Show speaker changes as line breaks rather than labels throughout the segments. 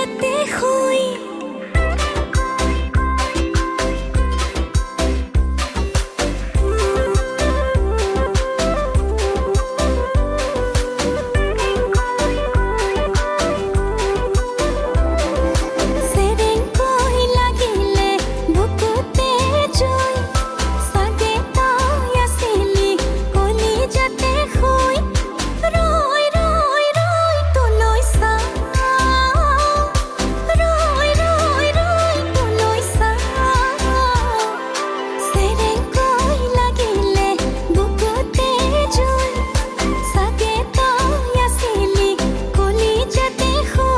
যাতে শুই সেরেং কই লাগিলে বুকুতে জয় সাগে তাই আসিলি কলি যাতে শুই রয় রয় রয় তুলৈ সা রয় রয় রয় তুলৈ সা সেরেং কই লাগিলে বুকুতে জয় সাগে তাই আসিলি কলি যাতে শুই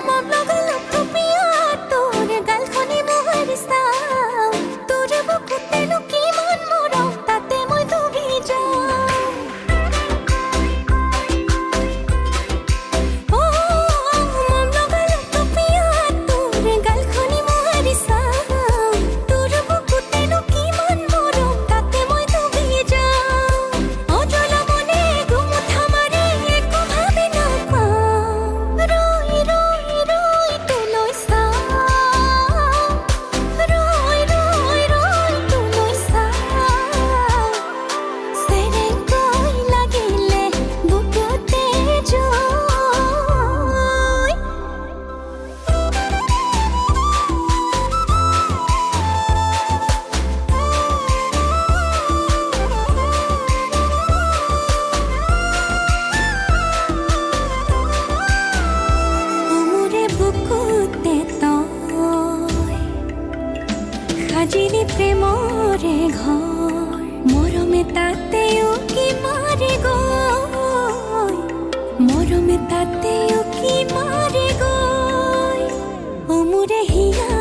মন লগল থপিয়া তোৰ গালখনি মোহৰ চাও তোৰ বুকুতে কিমান মৰম তাতে মই ডুবি যাওঁ মন লগল থপিয়া তোৰ গালখনি মোহৰ চাও তোৰ বুকুতে কিমান মৰম তাতে মই ডুবি যাওঁ অজলা মনে গুমুঠা মাৰি একো ভাবি নাপাওঁ ৰৈ ৰৈ ৰৈ তুলৈ চা ৰৈ ৰৈ ৰৈ তুলৈ চা সেৰেং কই লাগিলে বুকুতে জয় মোৰে বুকুতে তই সাজিলি প্ৰেমৰে ঘৰ মৰমে তাতে উকি মাৰি গৈ মৰমে তাতে উকি মাৰি গৈ মোৰে হিয়া